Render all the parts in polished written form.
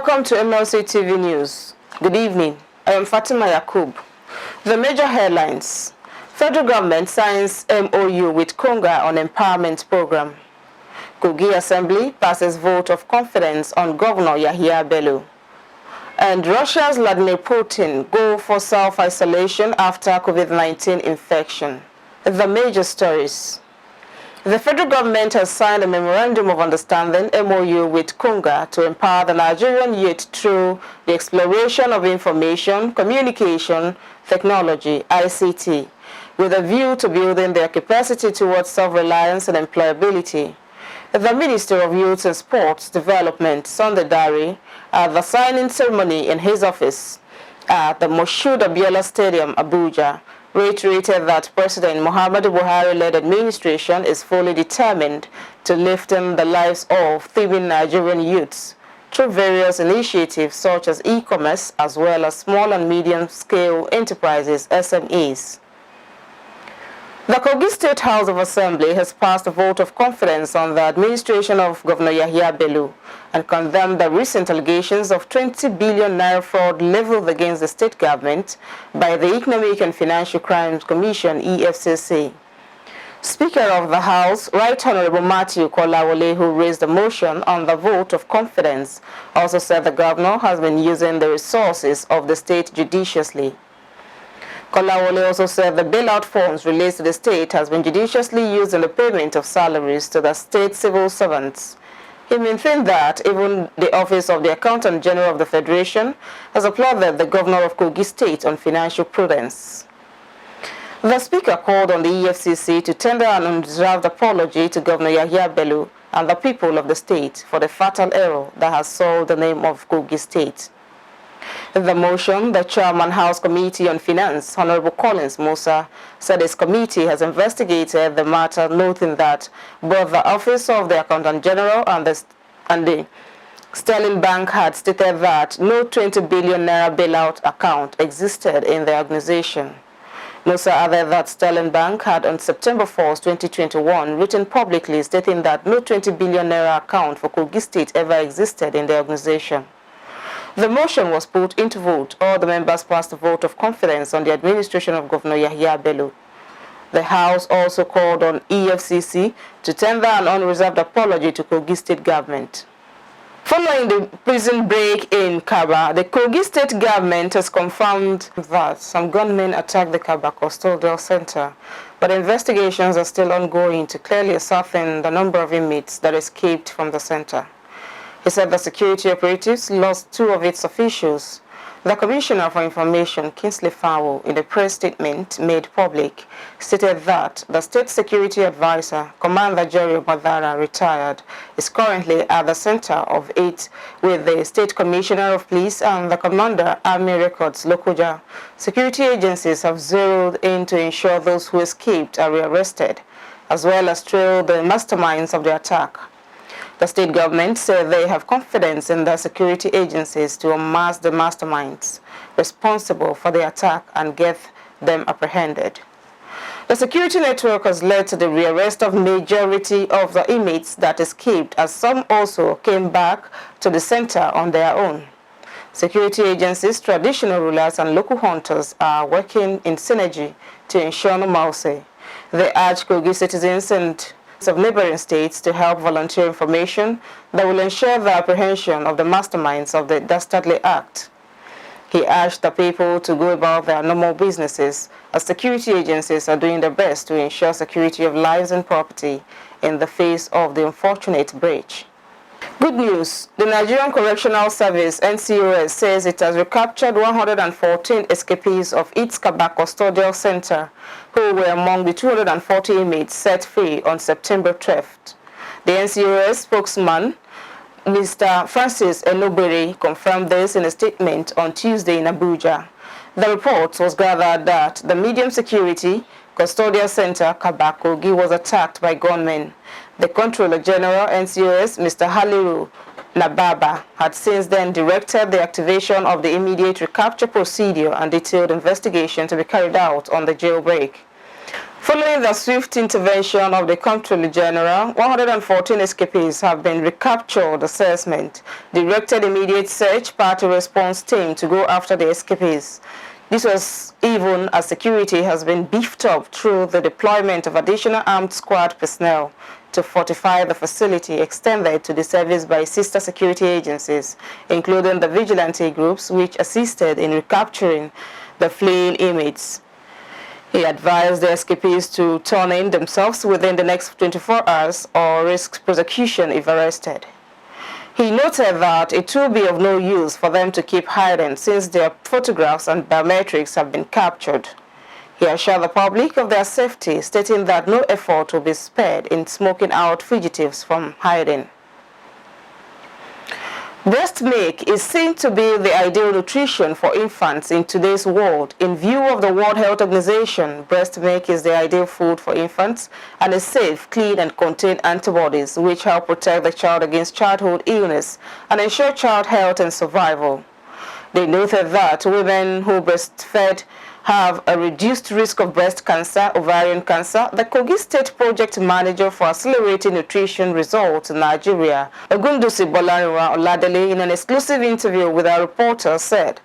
Welcome to Mlc TV News. Good evening. I am Fatima Yakub. The major headlines. Federal government signs MOU with Konga on empowerment program. Kogi Assembly passes vote of confidence on Governor Yahya Bello. And Russia's Vladimir Putin go for self-isolation after COVID-19 infection. The major stories. The federal government has signed a Memorandum of Understanding MOU with Konga to empower the Nigerian youth through the exploration of information, communication, technology, ICT, with a view to building their capacity towards self-reliance and employability. The Minister of Youth and Sports Development, Sunday Dari, at the signing ceremony in his office at the Moshood Abiola Stadium, Abuja, reiterated that President Muhammadu Buhari-led administration is fully determined to lifting the lives of thieving Nigerian youths through various initiatives such as e-commerce as well as small and medium-scale enterprises, SMEs. The Kogi State House of Assembly has passed a vote of confidence on the administration of Governor Yahya Bello and condemned the recent allegations of 20 billion naira fraud leveled against the state government by the Economic and Financial Crimes Commission, EFCC. Speaker of the House, Right Honorable Matthew Kolawole, who raised the motion on the vote of confidence, also said the governor has been using the resources of the state judiciously. Kolawole also said the bailout funds released to the state has been judiciously used in the payment of salaries to the state civil servants. He maintained that even the Office of the Accountant General of the Federation has applauded the Governor of Kogi State on financial prudence. The Speaker called on the EFCC to tender an unreserved apology to Governor Yahya Bello and the people of the state for the fatal error that has soiled the name of Kogi State. In the motion, the Chairman House Committee on Finance, Honorable Collins Musa, said his committee has investigated the matter, noting that both the Office of the Accountant General and the Sterling Bank had stated that no 20 billion naira bailout account existed in the organization. Musa added that Sterling Bank had on September 4, 2021, written publicly stating that no 20 billion naira account for Kogi State ever existed in the organization. The motion was put into vote. All the members passed a vote of confidence on the administration of Governor Yahya Bello. The House also called on EFCC to tender an unreserved apology to Kogi State government. Following the prison break in Kaba, the Kogi State government has confirmed that some gunmen attacked the Kaba Custodial Center, but investigations are still ongoing to clearly ascertain the number of inmates that escaped from the center. He said the security operatives lost 2 of its officials. The Commissioner for Information, Kingsley Fowl, in a press statement made public, stated that the State Security Advisor, Commander Jerry Madara, retired, is currently at the center of it with the State Commissioner of Police and the Commander, Army Records, Lokoja. Security agencies have zeroed in to ensure those who escaped are rearrested, as well as trail the masterminds of the attack. The state government said they have confidence in the security agencies to unmask the masterminds responsible for the attack and get them apprehended. The security network has led to the rearrest of majority of the inmates that escaped, as some also came back to the center on their own. Security agencies, traditional rulers, and local hunters are working in synergy to ensure normalcy. They urge Kogi citizens and of neighboring states to help volunteer information that will ensure the apprehension of the masterminds of the dastardly act. He urged the people to go about their normal businesses, as security agencies are doing their best to ensure security of lives and property in the face of the unfortunate breach. Good news. The Nigerian Correctional Service, NCOS, says it has recaptured 114 escapees of its Kaba Custodial Center, who were among the 240 inmates set free on September 12th. The NCOS spokesman, Mr. Francis Enobere, confirmed this in a statement on Tuesday in Abuja. The report was gathered that the medium security Custodial Center, Kaba Kogi, was attacked by gunmen. The Controller General, NCOS, Mr. Haliru Nababa, had since then directed the activation of the immediate recapture procedure and detailed investigation to be carried out on the jailbreak. Following the swift intervention of the Comptroller General, 114 escapees have been recaptured. Assessment directed immediate search party response team to go after the escapees. This was even as security has been beefed up through the deployment of additional armed squad personnel to fortify the facility extended to the service by sister security agencies, including the vigilante groups which assisted in recapturing the fleeing inmates. He advised the escapees to turn in themselves within the next 24 hours or risk prosecution if arrested. He noted that it will be of no use for them to keep hiding since their photographs and biometrics have been captured. He assured the public of their safety, stating that no effort will be spared in smoking out fugitives from hiding. Breast milk is seen to be the ideal nutrition for infants in today's world. In view of the World Health Organization, breast milk is the ideal food for infants and is safe, clean, and contain antibodies which help protect the child against childhood illness and ensure child health and survival. They noted that women who breastfed have a reduced risk of breast cancer, ovarian cancer. The Kogi State Project Manager for Accelerating Nutrition Results in Nigeria, Ogundusi Bolariwa Oladele, in an exclusive interview with our reporter said,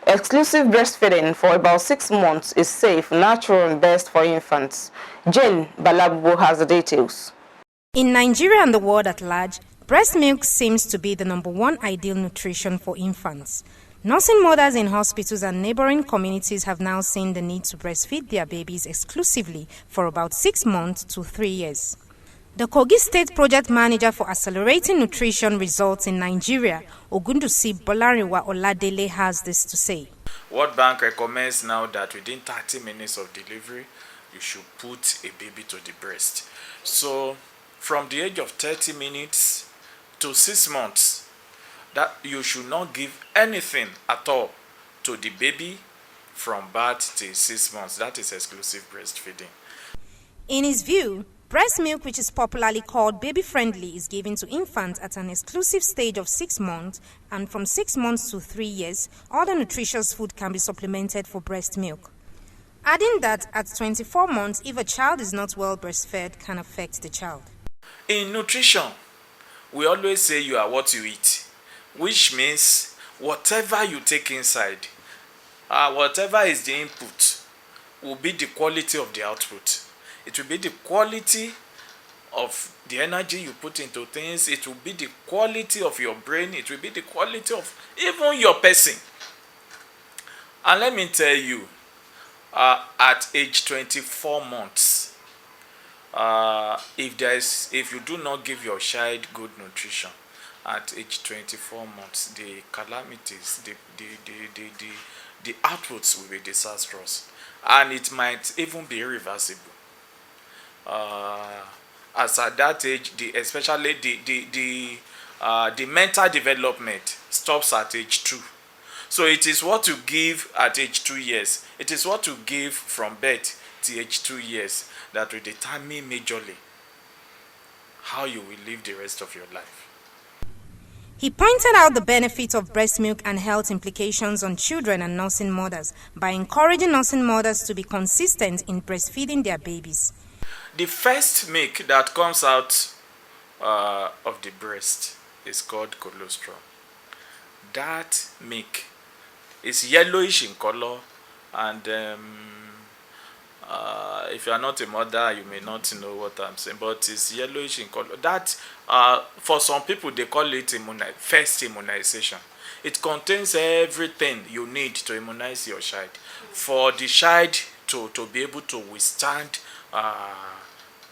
exclusive breastfeeding for about 6 months is safe, natural, and best for infants. Jane Balabu has the details. In Nigeria and the world at large, breast milk seems to be the #1 ideal nutrition for infants. Nursing mothers in hospitals and neighboring communities have now seen the need to breastfeed their babies exclusively for about 6 months to 3 years. The Kogi State Project Manager for Accelerating Nutrition Results in Nigeria, Ogundusi Bolariwa Oladele, has this to say. World Bank recommends now that within 30 minutes of delivery, you should put a baby to the breast. So from the age of 30 minutes to 6 months, that you should not give anything at all to the baby from birth till 6 months. That is exclusive breastfeeding. In his view, breast milk, which is popularly called baby-friendly, is given to infants at an exclusive stage of 6 months, and from 6 months to 3 years, other nutritious food can be supplemented for breast milk. Adding that at 24 months, if a child is not well breastfed, can affect the child. In nutrition, we always say you are what you eat, which means whatever you take inside, whatever is the input, will be the quality of the output. It will be the quality of the energy you put into things. It will be the quality of your brain. It will be the quality of even your person. And let me tell you, at age 24 months, if you do not give your child good nutrition, at age 24 months, the calamities, the outputs will be disastrous, and it might even be irreversible. As at that age, especially the mental development stops at age 2. So it is what you give at age 2 years. It is what you give from birth to age 2 years that will determine majorly how you will live the rest of your life. He pointed out the benefits of breast milk and health implications on children and nursing mothers by encouraging nursing mothers to be consistent in breastfeeding their babies. The first milk that comes out of the breast is called colostrum. That milk is yellowish in color, and if you are not a mother, you may not know what I'm saying, but it's yellowish in color. That, for some people, they call it first immunization. It contains everything you need to immunize your child, for the child to be able to withstand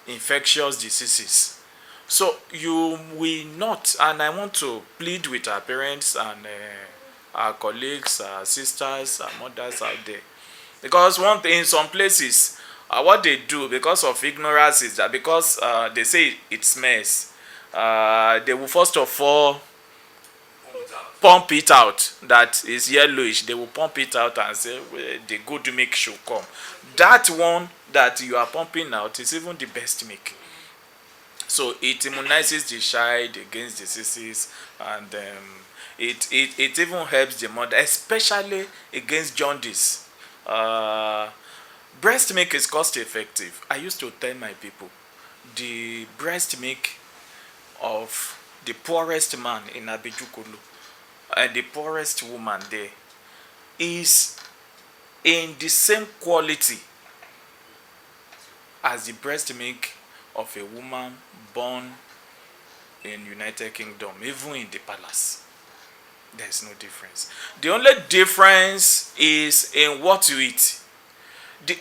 infectious diseases. So you will not, and I want to plead with our parents and our colleagues, our sisters, our mothers out there, because one thing, in some places, what they do because of ignorance is that because they say it smells, they will first of all pump it out. That is yellowish. They will pump it out and say, well, the good milk should come. That one that you are pumping out is even the best milk. So it immunizes the child against diseases, and it even helps the mother, especially against jaundice. Breast milk is cost effective. I used to tell my people the breast milk of the poorest man in Abejukulu and the poorest woman there is in the same quality as the breast milk of a woman born in United Kingdom, even in the palace. There's no difference. The only difference is in what you eat.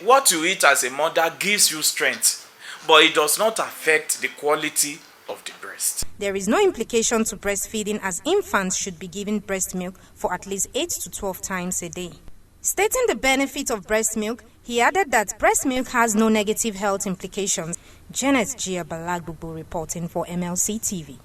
What you eat as a mother gives you strength, but it does not affect the quality of the breast. There is no implication to breastfeeding, as infants should be given breast milk for at least 8 to 12 times a day. Stating the benefit of breast milk, he added that breast milk has no negative health implications. Janet Gia Balagbubu reporting for Mlc TV.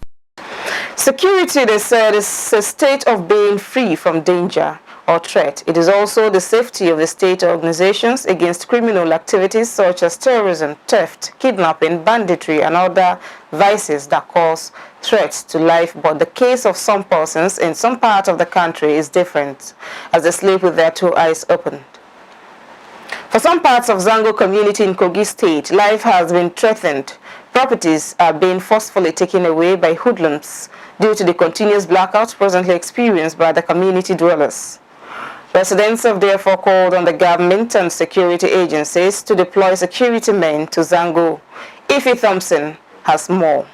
Security, they said, is a state of being free from danger or threat. It is also the safety of the state organizations against criminal activities such as terrorism, theft, kidnapping, banditry, and other vices that cause threats to life. But the case of some persons in some parts of the country is different, as they sleep with their two eyes open. For some parts of Zango community in Kogi state, life has been threatened. Properties are being forcefully taken away by hoodlums due to the continuous blackouts presently experienced by the community dwellers. Residents have therefore called on the government and security agencies to deploy security men to Zango. Ify Thompson has more.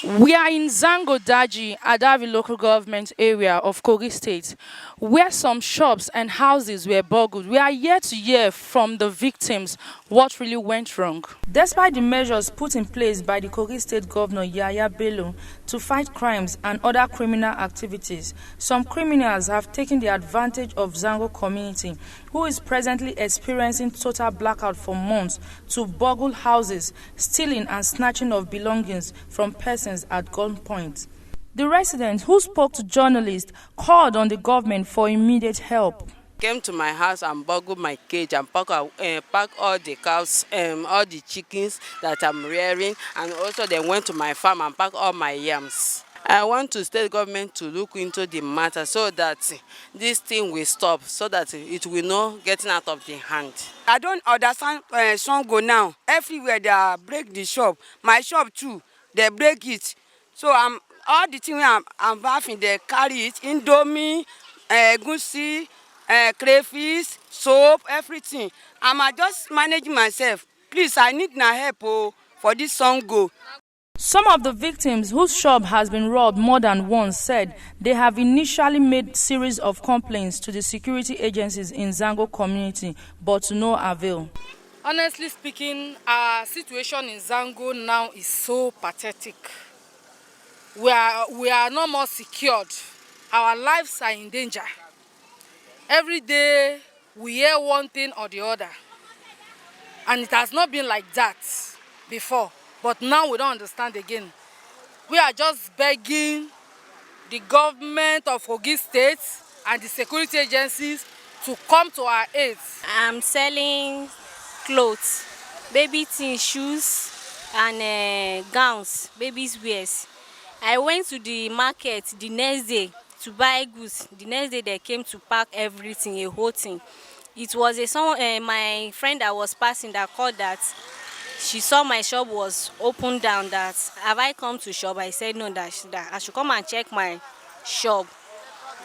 We are in Zango Daji, Adavi local government area of Kogi state, where some shops and houses were burgled. We are yet to hear from the victims what really went wrong. Despite the measures put in place by the Kogi state governor Yaya Bello to fight crimes and other criminal activities, some criminals have taken the advantage of Zango community, who is presently experiencing total blackout for months, to burgle houses, stealing and snatching of belongings from persons at gunpoint. The resident who spoke to journalists called on the government for immediate help. Came to my house and burgled my cage and pack all the cows, all the chickens that I'm rearing, and also they went to my farm and packed all my yams. I want the state government to look into the matter so that this thing will stop, so that it will not get out of the hand. I don't understand Songo now. Everywhere they break the shop. My shop too, they break it. So all the things I'm having, they carry it. Indomie, gusi, crayfish, soap, everything. I'm just managing myself. Please, I need na help for this Songo. Some of the victims whose shop has been robbed more than once said they have initially made series of complaints to the security agencies in Zango community, but to no avail. Honestly speaking, our situation in Zango now is so pathetic. We are no more secured. Our lives are in danger. Every day we hear one thing or the other. And it has not been like that before. But now we don't understand again. We are just begging the government of Kogi State and the security agencies to come to our aid. I'm selling clothes, baby teen shoes and gowns, baby's wears. I went to the market the next day to buy goods. The next day they came to pack everything, a whole thing. It was my friend that was passing that called that she saw my shop was open down, that have I come to shop? I said no, that I should come and check my shop.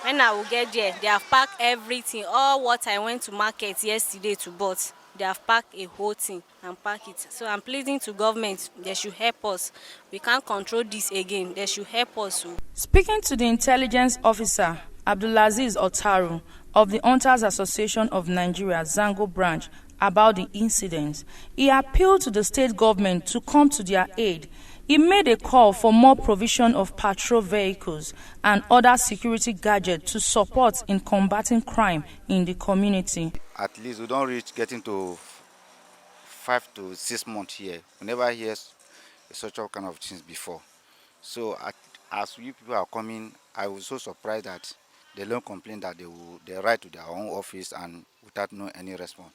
When I will get there, they have packed everything, all what I went to market yesterday to bought. They have packed a whole thing and pack it. So I'm pleading to government, they should help us. We can't control this again. They should help us. Speaking to the intelligence officer, Abdulaziz Otaru of the Hunters Association of Nigeria, Zango branch, about the incidents, he appealed to the state government to come to their aid. He made a call for more provision of patrol vehicles and other security gadgets to support in combating crime in the community. At least we don't reach getting to 5 to 6 months here. We never hear such kind of things before. So as we people are coming, I was so surprised that they don't complain that they write to their own office and without no any response.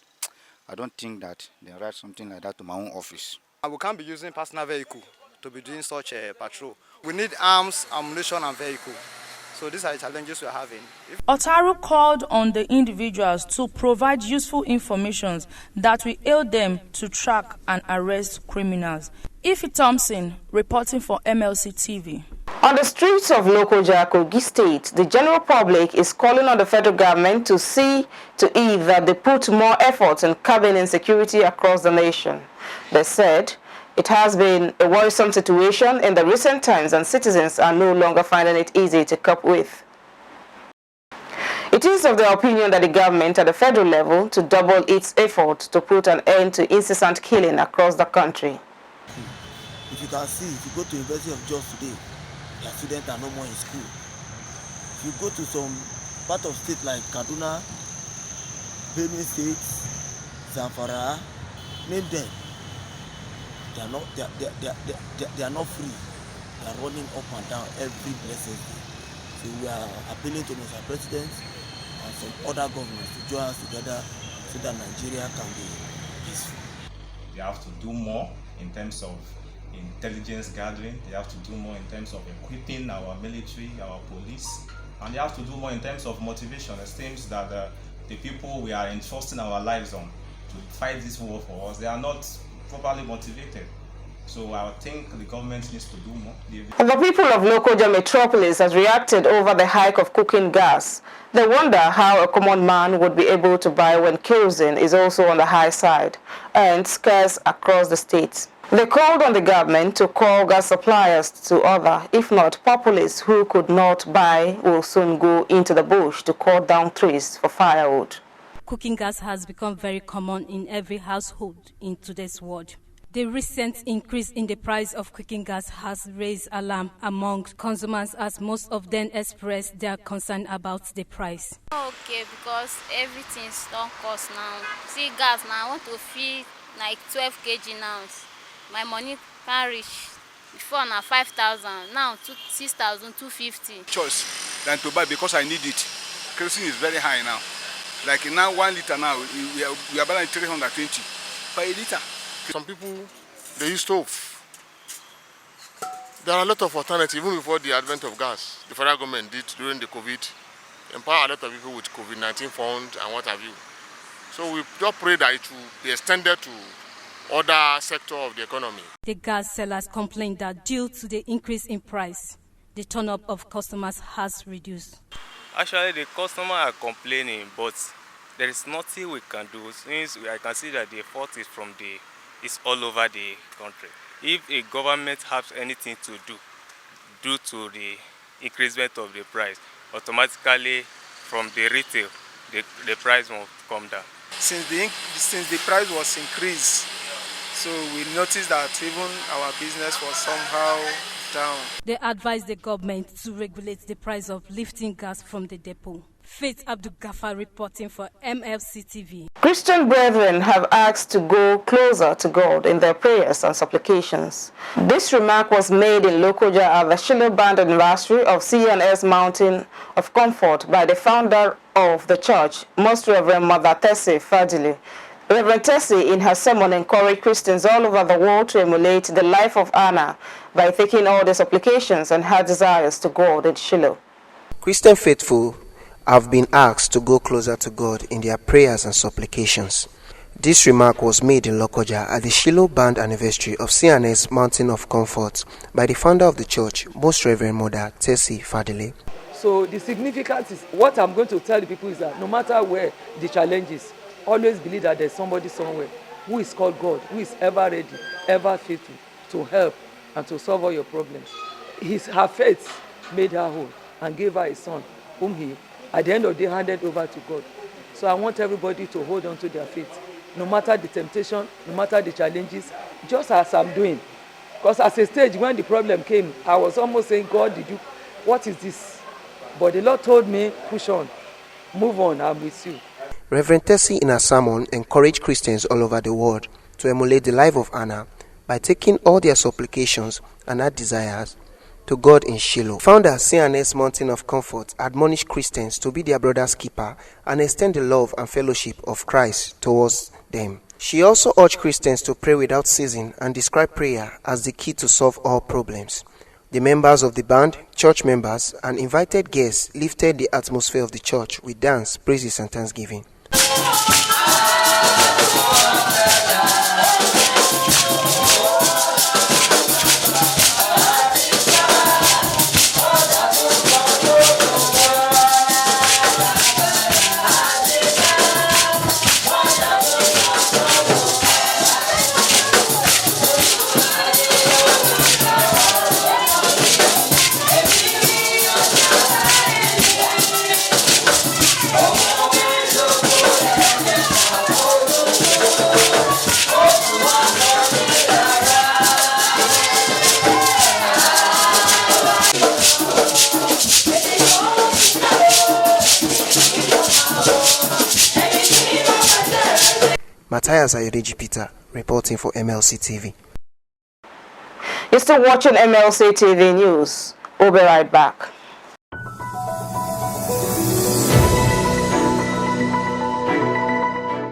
I don't think that they write something like that to my own office. We can't be using personal vehicle to be doing such a patrol. We need arms, ammunition and vehicle. So these are the challenges we're having. Otaru called on the individuals to provide useful information that will aid them to track and arrest criminals. Ify Thompson, reporting for Mlc TV. On the streets of Lokoja, Kogi State, the general public is calling on the federal government to see to it that they put more effort in curbing insecurity across the nation. They said it has been a worrisome situation in the recent times and citizens are no longer finding it easy to cope with. It is of the opinion that the government at the federal level to double its efforts to put an end to incessant killing across the country. If you can see, if you go to University of Jos today, their students are no more in school. If you go to some part of state like Kaduna, Benue State, Zamfara, name them. They are not free. They are running up and down every blessed day. So we are appealing to Mr. President and some other governments to join us together so that Nigeria can be peaceful. They have to do more in terms of intelligence gathering. They have to do more in terms of equipping our military, our police, and they have to do more in terms of motivation. It seems that the people we are entrusting our lives on to fight this war for us, they are not properly motivated. So I think the government needs to do more. The people of Lokoja Metropolis has reacted over the hike of cooking gas. They wonder how a common man would be able to buy when kerosene is also on the high side and scarce across the state. They called on the government to call gas suppliers to order. If not, populace who could not buy will soon go into the bush to cut down trees for firewood. Cooking gas has become very common in every household in today's world. The recent increase in the price of cooking gas has raised alarm among consumers as most of them express their concern about the price. Okay, because everything's don't cost now. See gas now, I want to feed like 12 kg now. My money can't reach. Before now 5,000, now 6,250. Choice than to buy because I need it. Kerosene is very high now. Like now 1 liter now, we are buying 320 per liter. Some people, they use stove. There are a lot of alternatives, even before the advent of gas. The federal government did during the COVID, empower a lot of people with COVID-19 funds and what have you. So we just pray that it will be extended to other sectors of the economy. The gas sellers complain that due to the increase in price, the turn-up of customers has reduced. Actually, the customers are complaining, but there is nothing we can do since I can see that the fault is it's all over the country. If a government has anything to do due to the increasement of the price, automatically from the retail, the price will come down. Since the price was increased, so we noticed that even our business was somehow down. They advise the government to regulate the price of lifting gas from the depot. Faith Abdul Ghaffar reporting for Mlc TV. Christian brethren have asked to go closer to God in their prayers and supplications. This remark was made in Lokoja at the Shiloh Band anniversary of C&S Mountain of Comfort by the founder of the church, Most Reverend Mother Tessie Fadili. Reverend Tessie, in her sermon, encouraged Christians all over the world to emulate the life of Anna by taking all their supplications and her desires to God in Shiloh. Christian faithful have been asked to go closer to God in their prayers and supplications. This remark was made in Lokoja at the Shiloh Band anniversary of C&S Mountain of Comfort by the founder of the church, Most Reverend Mother Tessie Fadili. So the significance is, what I'm going to tell the people is that no matter where the challenge is, always believe that there's somebody somewhere who is called God, who is ever ready, ever faithful to help and to solve all your problems. Her faith made her whole and gave her a son, whom he, at the end of the day, handed over to God. So I want everybody to hold on to their faith, no matter the temptation, no matter the challenges, just as I'm doing. Because at a stage when the problem came, I was almost saying, God, what is this? But the Lord told me, push on, move on, I'm with you. Reverend Tessie in her sermon encouraged Christians all over the world to emulate the life of Anna by taking all their supplications and her desires to God in Shiloh. Founder C&S Mountain of Comfort admonished Christians to be their brother's keeper and extend the love and fellowship of Christ towards them. She also urged Christians to pray without ceasing and describe prayer as the key to solve all problems. The members of the band, church members, and invited guests lifted the atmosphere of the church with dance, praises, and thanksgiving. Matthias Ayodeji Peter, reporting for Mlc TV. You're still watching Mlc TV News. We'll be right back.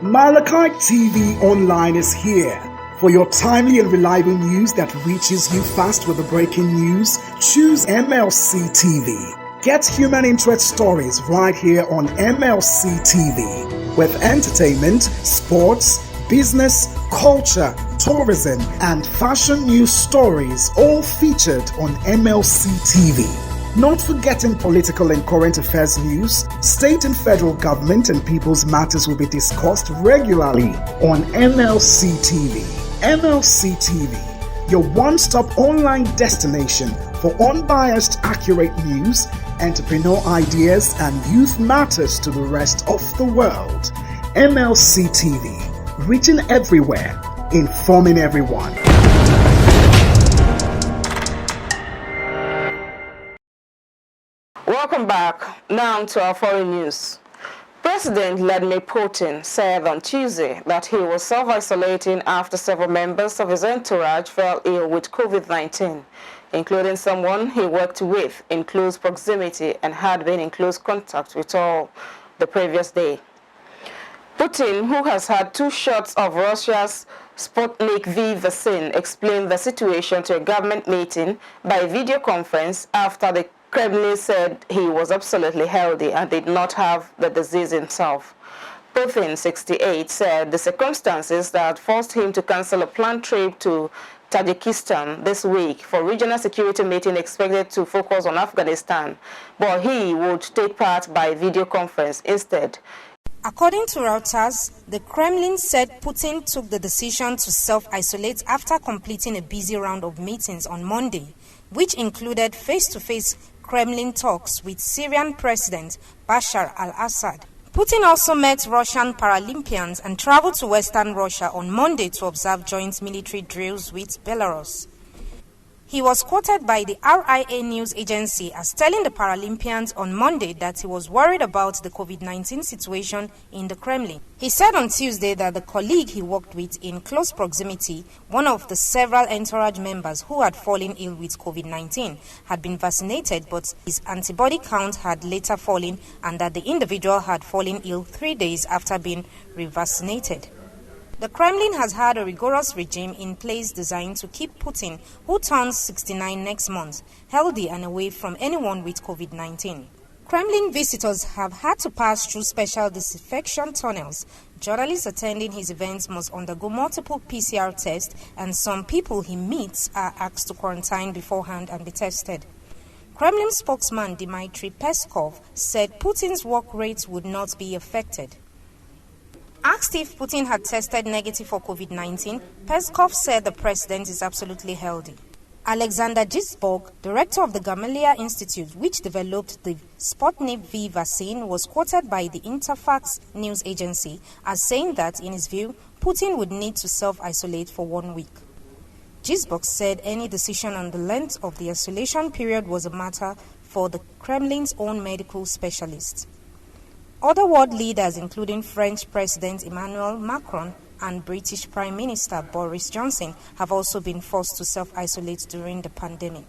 Mlc TV Online is here. For your timely and reliable news that reaches you fast with the breaking news, choose Mlc TV. Get human interest stories right here on Mlc TV. With entertainment, sports, business, culture, tourism, and fashion news stories all featured on Mlc TV. Not forgetting political and current affairs news, state and federal government and people's matters will be discussed regularly on Mlc TV. Mlc TV, your one-stop online destination for unbiased, accurate news, entrepreneur ideas, and youth matters to the rest of the world. MLC TV, reaching everywhere, informing everyone. Welcome back. Now to our foreign news. President Vladimir Putin said on Tuesday that he was self-isolating after several members of his entourage fell ill with COVID-19, including someone he worked with in close proximity and had been in close contact with all the previous day. Putin, who has had 2 shots of Russia's Sputnik V vaccine, explained the situation to a government meeting by video conference after the Kremlin said he was absolutely healthy and did not have the disease himself. Putin, 68, said the circumstances that forced him to cancel a planned trip to Tajikistan this week for regional security meeting expected to focus on Afghanistan, but he would take part by video conference instead. According to Reuters, the Kremlin said Putin took the decision to self-isolate after completing a busy round of meetings on Monday, which included face-to-face Kremlin talks with Syrian President Bashar al-Assad. Putin also met Russian Paralympians and traveled to Western Russia on Monday to observe joint military drills with Belarus. He was quoted by the RIA news agency as telling the Paralympians on Monday that he was worried about the COVID-19 situation in the Kremlin. He said on Tuesday that the colleague he worked with in close proximity, one of the several entourage members who had fallen ill with COVID-19, had been vaccinated, but his antibody count had later fallen and that the individual had fallen ill 3 days after being revaccinated. The Kremlin has had a rigorous regime in place designed to keep Putin, who turns 69 next month, healthy and away from anyone with COVID-19. Kremlin visitors have had to pass through special disinfection tunnels. Journalists attending his events must undergo multiple PCR tests, and some people he meets are asked to quarantine beforehand and be tested. Kremlin spokesman Dmitry Peskov said Putin's work rates would not be affected. Asked if Putin had tested negative for COVID-19, Peskov said the president is absolutely healthy. Alexander Gisborg, director of the Gamaleya Institute, which developed the Sputnik V vaccine, was quoted by the Interfax news agency as saying that, in his view, Putin would need to self-isolate for 1 week. Gisborg said any decision on the length of the isolation period was a matter for the Kremlin's own medical specialists. Other world leaders, including French President Emmanuel Macron and British Prime Minister Boris Johnson, have also been forced to self-isolate during the pandemic.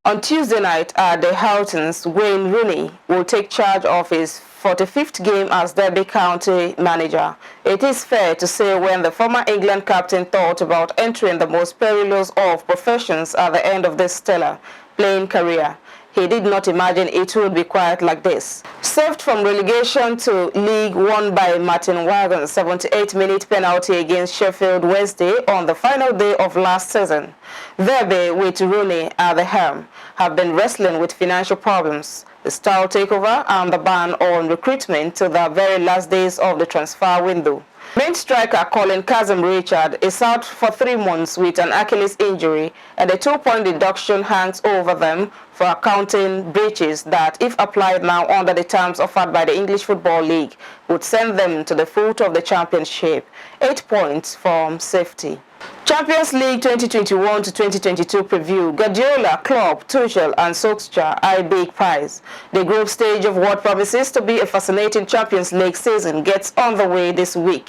On Tuesday night at the Houghton's, Wayne Rooney will take charge of his 45th game as Derby County manager. It is fair to say when the former England captain thought about entering the most perilous of professions at the end of this stellar playing career. He did not imagine it would be quite like this. Saved from relegation to League won by Martin Wagon's 78-minute penalty against Sheffield Wednesday on the final day of last season. Verbe, with Rooney at the helm, have been wrestling with financial problems, the style takeover and the ban on recruitment to the very last days of the transfer window. Main striker Colin Kazim-Richard is out for 3 months with an Achilles injury, and a 2-point deduction hangs over them for accounting breaches that, if applied now under the terms offered by the English Football League, would send them to the foot of the championship, 8 points from safety. Champions League 2021 to 2022 preview. Guardiola, Klopp, Tuchel and Solskjaer eye big prize. The group stage of what promises to be a fascinating Champions League season gets on the way this week.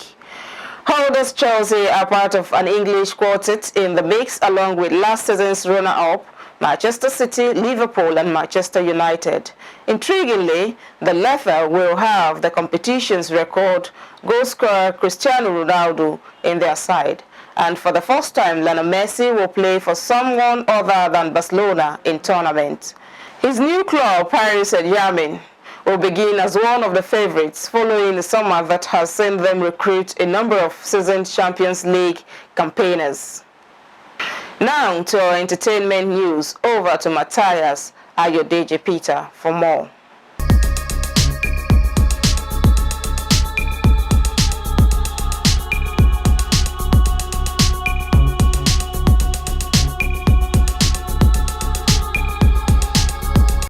Holders Chelsea are part of an English quartet in the mix, along with last season's runner-up, Manchester City, Liverpool and Manchester United. Intriguingly, the latter will have the competition's record goal scorer Cristiano Ronaldo in their side. And for the first time, Lionel Messi will play for someone other than Barcelona in tournament. His new club, Paris Saint-Germain, will begin as one of the favorites following the summer that has seen them recruit a number of seasoned Champions League campaigners. Now to our entertainment news. Over to Matthias Ayodeji Peter for more.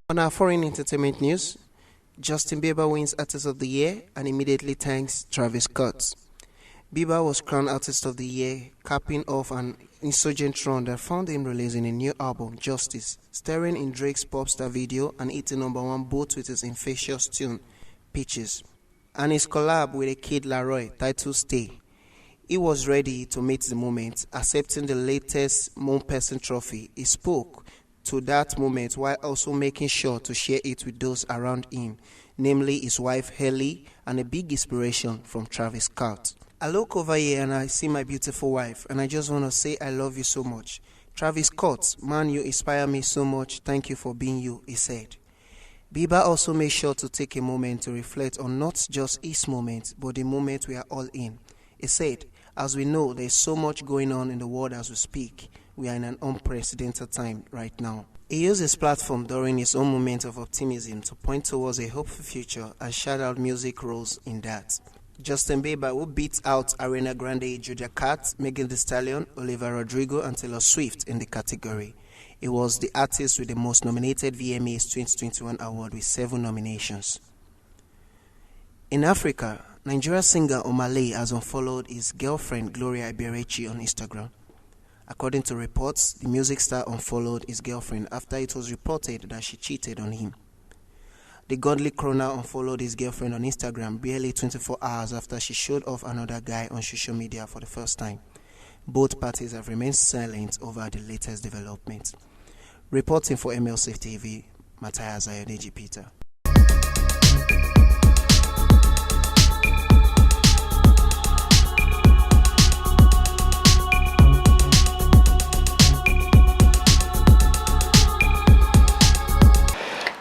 On our foreign entertainment news, Justin Bieber wins Artist of the Year and immediately thanks Travis Scott. Bieber was crowned Artist of the Year, capping off an insurgent run that found him releasing a new album, Justice, starring in Drake's Popstar video and hitting #1 both with his infectious tune, Peaches, and his collab with a Kid Laroi titled Stay. He was ready to meet the moment, accepting the latest Moon Person trophy. He spoke to that moment while also making sure to share it with those around him, namely his wife Haley and a big inspiration from Travis Scott. I look over here and I see my beautiful wife and I just want to say I love you so much. Travis Scott, man, you inspire me so much. Thank you for being you, he said. Bieber also made sure to take a moment to reflect on not just his moment, but the moment we are all in. He said, as we know, there is so much going on in the world as we speak. We are in an unprecedented time right now. He used his platform during his own moment of optimism to point towards a hopeful future and shout out music roles in that. Justin Bieber, who beat out Ariana Grande, Julia Cat, Megan Thee Stallion, Olivia Rodrigo and Taylor Swift in the category. He was the artist with the most nominated VMAs 2021 award with 7 nominations. In Africa, Nigerian singer Omale has unfollowed his girlfriend Gloria Iberechi on Instagram. According to reports, the music star unfollowed his girlfriend after it was reported that she cheated on him. The godly crooner unfollowed his girlfriend on Instagram barely 24 hours after she showed off another guy on social media for the first time. Both parties have remained silent over the latest developments. Reporting for Mlc Tv, Matthias Ayodeji Peter.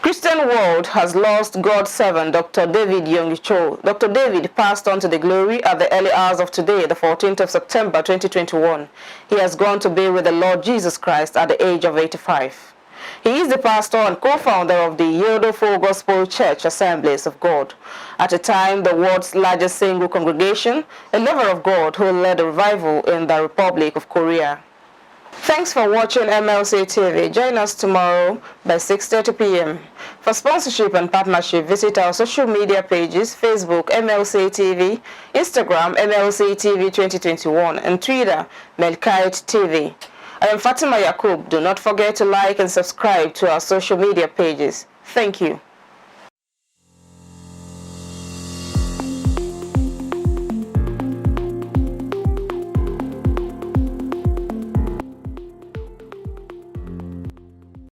Christian world has lost God's servant, Dr. David Yonggi-Cho. Dr. David passed on to the glory at the early hours of today, the 14th of September 2021. He has gone to be with the Lord Jesus Christ at the age of 85. He is the pastor and co-founder of the Yodo Full Gospel Church Assemblies of God. At a time, the world's largest single congregation, a lover of God who led a revival in the Republic of Korea. Thanks for watching Mlc TV. Join us tomorrow by 6:30 p.m. For sponsorship and partnership, visit our social media pages, Facebook Mlc TV, Instagram Mlc TV 2021, and Twitter Mlc TV. I am Fatima Yakub. Do not forget to like and subscribe to our social media pages. Thank you.